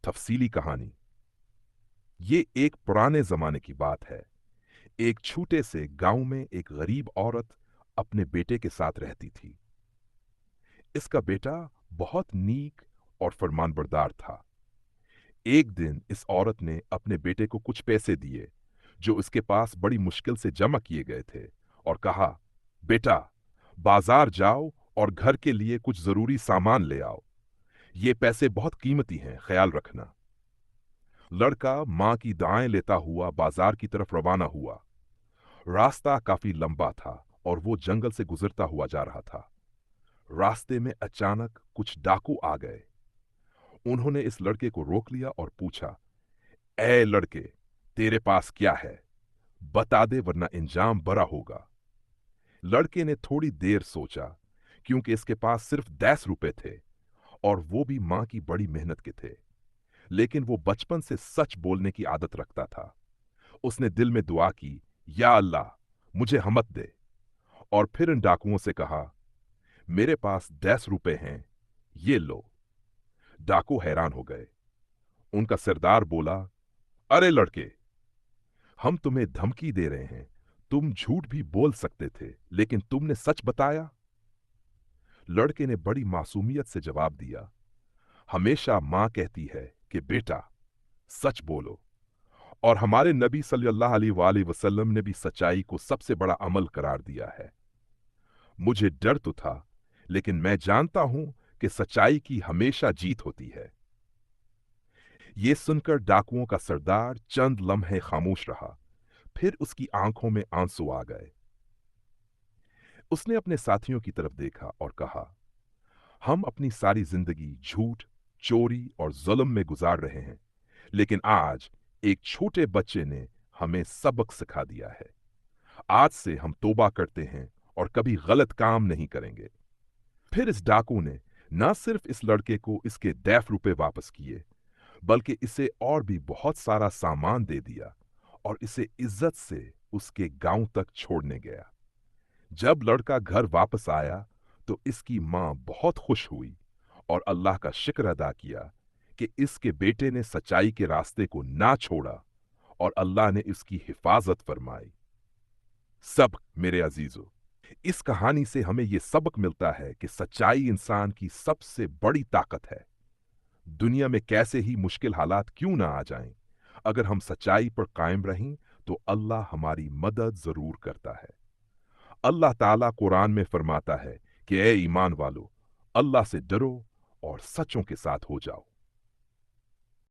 तफसीली कहानी। ये एक पुराने जमाने की बात है। एक छोटे से गांव में एक गरीब औरत अपने बेटे के साथ रहती थी। इसका बेटा बहुत नीक और फरमानबरदार था। एक दिन इस औरत ने अपने बेटे को कुछ पैसे दिए जो उसके पास बड़ी मुश्किल से जमा किए गए थे, और कहा, बेटा, बाजार जाओ और घर के लिए कुछ जरूरी सामान ले आओ। ये पैसे बहुत कीमती हैं, ख्याल रखना। लड़का मां की दाएं लेता हुआ बाजार की तरफ रवाना हुआ। रास्ता काफी लंबा था और वो जंगल से गुजरता हुआ जा रहा था। रास्ते में अचानक कुछ डाकू आ गए। उन्होंने इस लड़के को रोक लिया और पूछा, ए लड़के, तेरे पास क्या है? बता दे वरना इंजाम बड़ा होगा। लड़के ने थोड़ी देर सोचा, क्योंकि इसके पास सिर्फ 10 रुपए थे और वो भी मां की बड़ी मेहनत के थे। लेकिन वो बचपन से सच बोलने की आदत रखता था। उसने दिल में दुआ की, या अल्लाह, मुझे हमत दे। और फिर इन डाकुओं से कहा, मेरे पास 10 रुपए हैं, ये लो। डाकू हैरान हो गए। उनका सरदार बोला, अरे लड़के, हम तुम्हें धमकी दे रहे हैं। तुम झूठ भी बोल सकते थे, लेकिन तुमने सच बताया। लड़के ने बड़ी मासूमियत से जवाब दिया, हमेशा मां कहती है कि बेटा, सच बोलो। और हमारे नबी सल्लल्लाहु अलैहि वसल्लम ने भी सच्चाई को सबसे बड़ा अमल करार दिया है। मुझे डर तो था, लेकिन मैं जानता हूं कि सच्चाई की हमेशा जीत होती है। ये सुनकर डाकुओं का सरदार चंद लम्हे खामोश रहा। फिर उसकी आंखों में आंसू आ गए। उसने अपने साथियों की तरफ देखा और कहा, हम अपनी सारी जिंदगी झूठ, चोरी और जुल्म में गुजार रहे हैं, लेकिन आज एक छोटे बच्चे ने हमें सबक सिखा दिया है। आज से हम तौबा करते हैं और कभी गलत काम नहीं करेंगे। फिर इस डाकू ने न सिर्फ इस लड़के को इसके 10 रुपए वापस किए, बल्कि इसे और भी बहुत सारा सामान दे दिया और इसे इज्जत से उसके गांव तक छोड़ने गया। जब लड़का घर वापस आया तो इसकी मां बहुत खुश हुई और अल्लाह का शुक्र अदा किया कि इसके बेटे ने सच्चाई के रास्ते को ना छोड़ा और अल्लाह ने इसकी हिफाजत फरमाई। सबक मेरे अजीजों, इस कहानी से हमें यह सबक मिलता है कि सच्चाई इंसान की सबसे बड़ी ताकत है। दुनिया में कैसे ही मुश्किल हालात क्यों ना आ जाएं, अगर हम सच्चाई पर कायम रहें तो अल्लाह हमारी मदद जरूर करता है। अल्लाह ताला कुरान में फरमाता है कि ए ईमान वालो, अल्लाह से डरो और सच्चों के साथ हो जाओ।